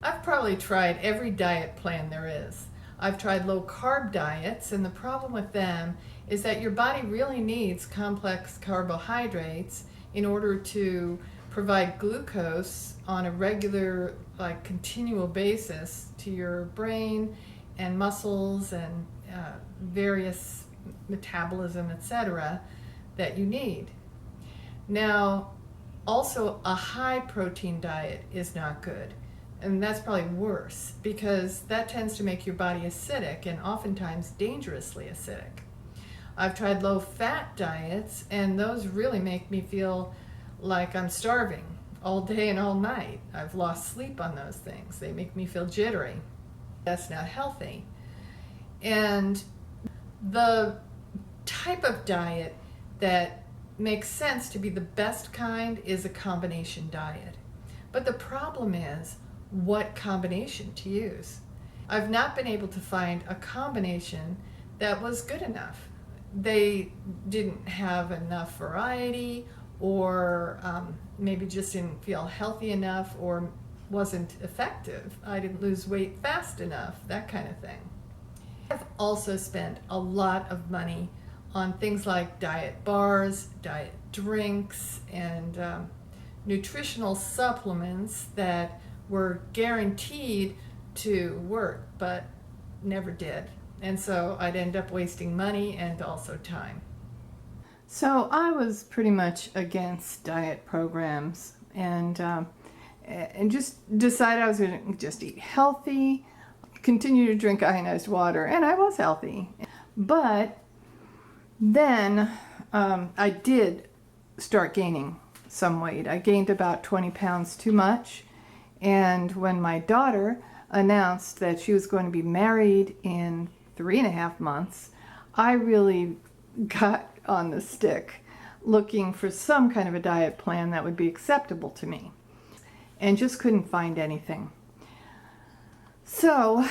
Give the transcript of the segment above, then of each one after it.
I've probably tried every diet plan there is. I've tried low carb diets, and the problem with them is that your body really needs complex carbohydrates in order to provide glucose on a regular, like continual basis to your brain and muscles and various metabolism, etc., that you need. Now, also, a high protein diet is not good. And that's probably worse because that tends to make your body acidic and oftentimes dangerously acidic. I've tried low fat diets, and those really make me feel like I'm starving all day and all night. I've lost sleep on those things. They make me feel jittery. That's not healthy. And the type of diet that makes sense to be the best kind is a combination diet. But the problem is what combination to use. I've not been able to find a combination that was good enough. They didn't have enough variety, or maybe just didn't feel healthy enough, or wasn't effective. I didn't lose weight fast enough, that kind of thing. I've also spent a lot of money on things like diet bars, diet drinks, and nutritional supplements that were guaranteed to work but never did. And so I'd end up wasting money and also time. So I was pretty much against diet programs, and just decided I was going to just eat healthy, continue to drink ionized water, and I was healthy. But then I did start gaining some weight. I gained about 20 pounds too much. And when my daughter announced that she was going to be married in 3.5 months, I really got on the stick looking for some kind of a diet plan that would be acceptable to me, and just couldn't find anything. So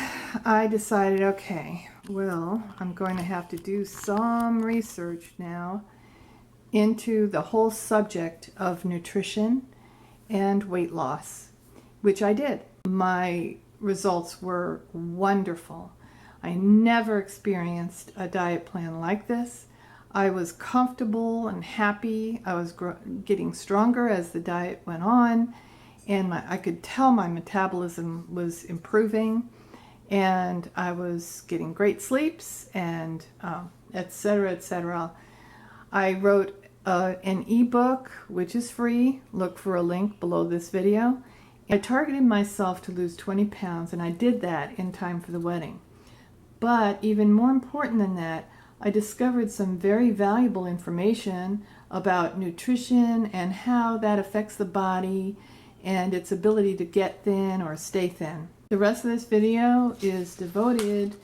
I decided, okay, well, I'm going to have to do some research now into the whole subject of nutrition and weight loss, which I did. My results were wonderful. I never experienced a diet plan like this. I was comfortable and happy. I was getting stronger as the diet went on, and I could tell my metabolism was improving, and I was getting great sleeps, and etc., etc. I wrote an ebook, which is free. Look for a link below this video. I targeted myself to lose 20 pounds, and I did that in time for the wedding. But even more important than that, I discovered some very valuable information about nutrition and how that affects the body and its ability to get thin or stay thin. The rest of this video is devoted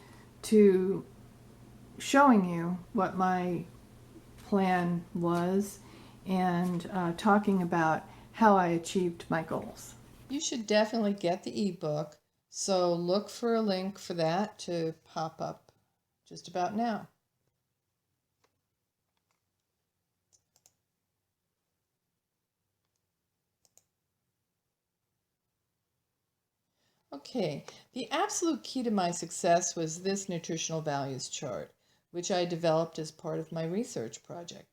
to showing you what my plan was and talking about how I achieved my goals. You should definitely get the ebook, so look for a link for that to pop up just about now. Okay, the absolute key to my success was this nutritional values chart, which I developed as part of my research project.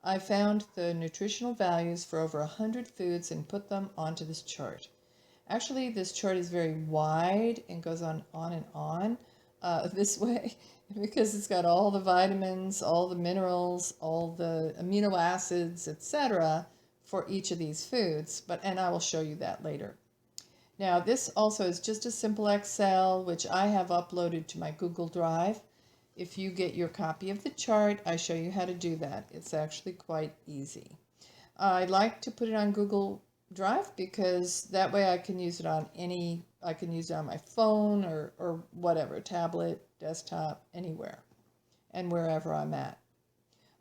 I found the nutritional values for over 100 foods and put them onto this chart. Actually, this chart is very wide and goes on and on this way because it's got all the vitamins, all the minerals, all the amino acids, etc. for each of these foods, and I will show you that later. Now, this also is just a simple Excel, which I have uploaded to my Google Drive. If you get your copy of the chart, I show you how to do that. It's actually quite easy. I like to put it on Google Drive because that way I can use it on I can use it on my phone or whatever, tablet, desktop, anywhere, and wherever I'm at.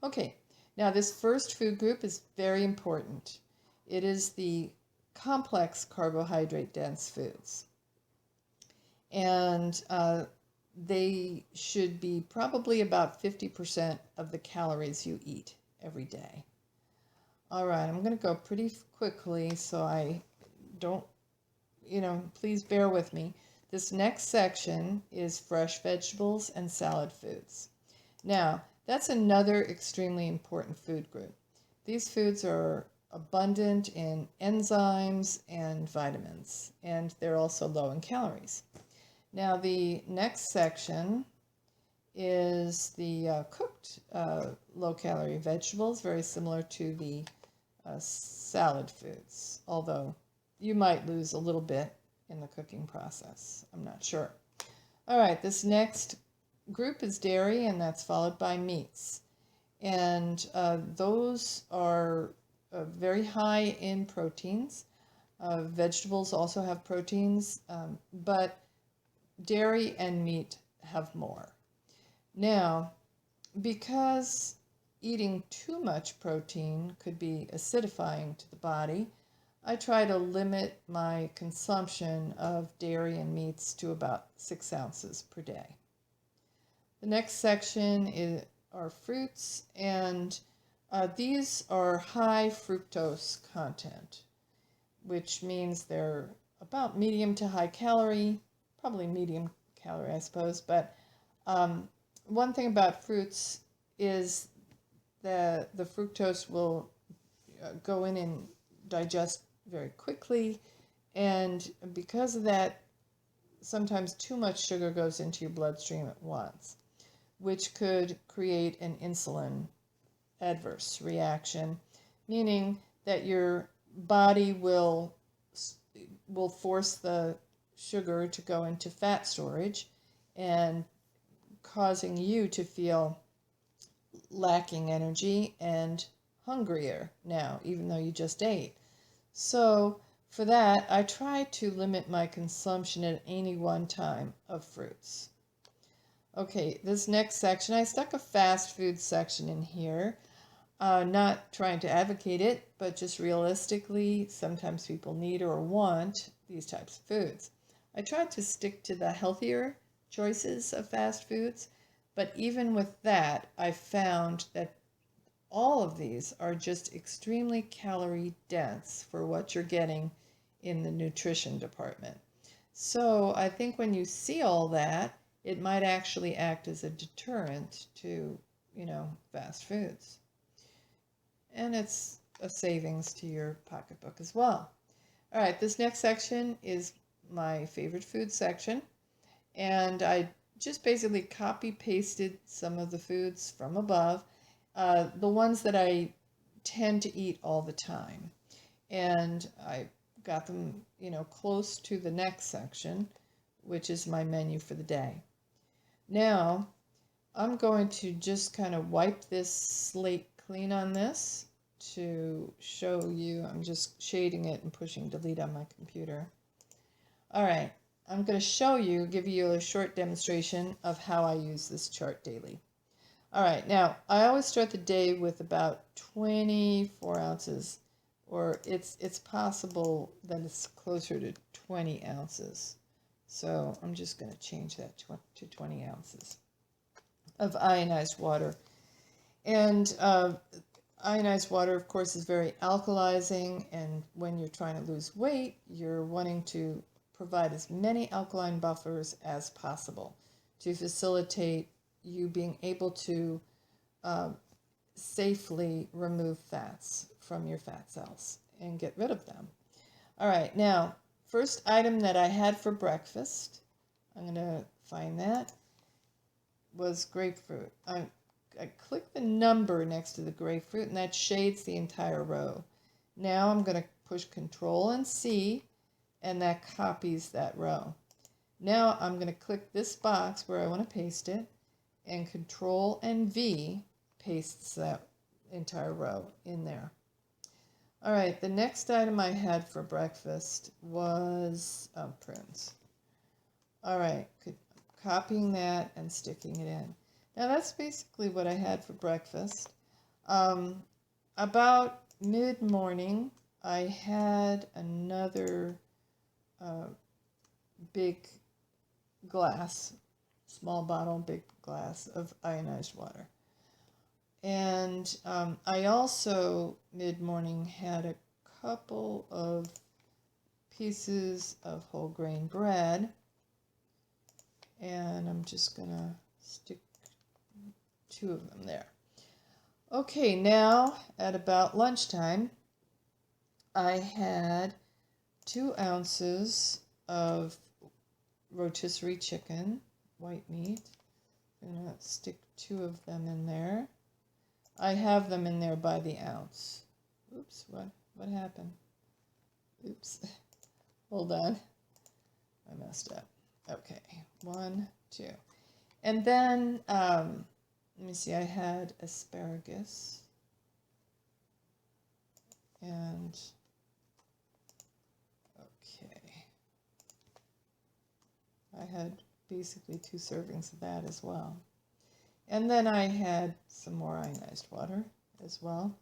Okay, now this first food group is very important. It is the complex carbohydrate dense foods. And they should be probably about 50% of the calories you eat every day. All right, I'm going to go pretty quickly so I don't please bear with me. This next section is fresh vegetables and salad foods. Now, that's another extremely important food group. These foods are abundant in enzymes and vitamins, and they're also low in calories. Now, the next section is the cooked low-calorie vegetables, very similar to the salad foods, although you might lose a little bit in the cooking process. I'm not sure. All right, this next group is dairy, and that's followed by meats. And those are very high in proteins. Vegetables also have proteins, but dairy and meat have more. Now, because eating too much protein could be acidifying to the body, I try to limit my consumption of dairy and meats to about 6 ounces per day. The next section are fruits, and these are high fructose content, which means they're about medium to high calorie, probably medium calorie, I suppose. But one thing about fruits is that the fructose will go in and digest very quickly, and because of that, sometimes too much sugar goes into your bloodstream at once, which could create an insulin adverse reaction, meaning that your body will force the sugar to go into fat storage and causing you to feel lacking energy and hungrier now, even though you just ate. So for that, I try to limit my consumption at any one time of fruits. Okay, this next section, I stuck a fast food section in here. Not trying to advocate it, but just realistically, sometimes people need or want these types of foods. I tried to stick to the healthier choices of fast foods, but even with that, I found that all of these are just extremely calorie dense for what you're getting in the nutrition department. So I think when you see all that, it might actually act as a deterrent to, fast foods. And it's a savings to your pocketbook as well. All right, this next section is my favorite food section. And I just basically copy pasted some of the foods from above, the ones that I tend to eat all the time. And I got them, close to the next section, which is my menu for the day. Now, I'm going to just kind of wipe this slate clean on this to show you. I'm just shading it and pushing delete on my computer. All right, I'm going to give you a short demonstration of how I use this chart daily. All right, now I always start the day with about 24 ounces, or it's possible that it's closer to 20 ounces. So I'm just going to change that to 20 ounces of ionized water. And ionized water, of course, is very alkalizing, and when you're trying to lose weight, you're wanting to provide as many alkaline buffers as possible to facilitate you being able to safely remove fats from your fat cells and get rid of them. All right, now, first item that I had for breakfast, I'm going to find that, was grapefruit. I click the number next to the grapefruit, and that shades the entire row. Now I'm going to push Control and C, and that copies that row. Now I'm going to click this box where I want to paste it, and Control and V pastes that entire row in there. All right, the next item I had for breakfast was prunes. All right, copying that and sticking it in. Now that's basically what I had for breakfast. About mid-morning, I had another big glass, small bottle, big glass of ionized water. And I also, mid-morning, had a couple of pieces of whole grain bread, and I'm just gonna stick 2 of them there. Okay, now at about lunchtime, I had 2 ounces of rotisserie chicken, white meat. I'm gonna stick 2 of them in there. I have them in there by the ounce. Oops, what happened? Oops, hold on. I messed up. Okay, 1, 2. And then, let me see, I had asparagus. And, okay. I had basically 2 servings of that as well. And then I had some more ionized water as well.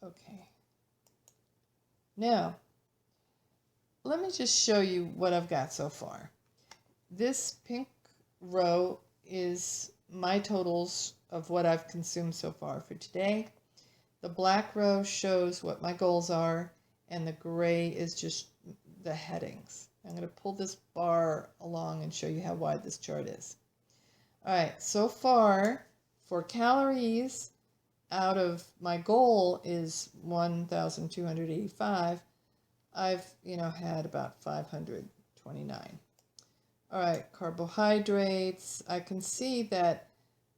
Okay. Now, let me just show you what I've got so far. This pink row is my totals of what I've consumed so far for today. The black row shows what my goals are, and the gray is just the headings. I'm going to pull this bar along and show you how wide this chart is. All right, so far for calories, out of my goal is 1,285. I've, had about 529. All right, carbohydrates. I can see that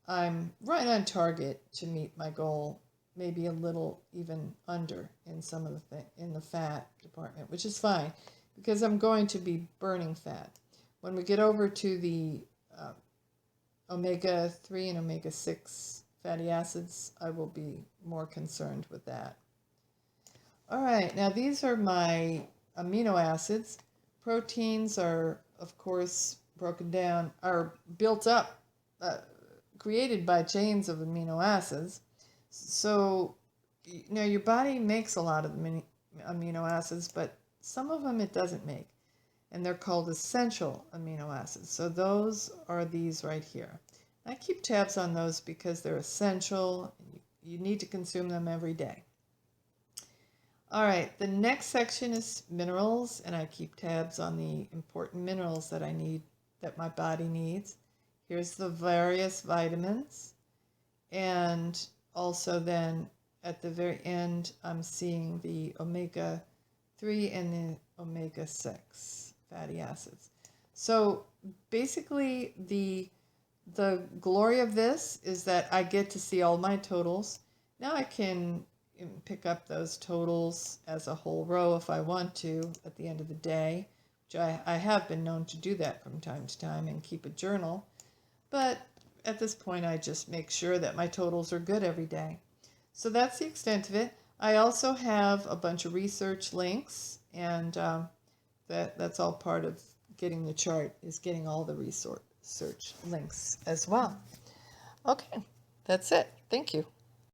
I'm right on target to meet my goal, maybe a little even under in some of in the fat department, which is fine because I'm going to be burning fat. When we get over to the omega-3 and omega-6 fatty acids, I will be more concerned with that. All right, now these are my amino acids. Proteins are, of course, broken down, are built up, created by chains of amino acids. So, your body makes a lot of amino acids, but some of them it doesn't make. And they're called essential amino acids. So those are these right here. I keep tabs on those because they're essential. You need to consume them every day. All right, the next section is minerals, and I keep tabs on the important minerals that I need, that my body needs. Here's the various vitamins. And also then at the very end, I'm seeing the omega-3 and the omega-6 fatty acids. So basically the glory of this is that I get to see all my totals. Now I can pick up those totals as a whole row if I want to at the end of the day, which I have been known to do that from time to time and keep a journal. But at this point, I just make sure that my totals are good every day. So that's the extent of it. I also have a bunch of research links, and that's all part of getting the chart, is getting all the research links as well. Okay, that's it. Thank you.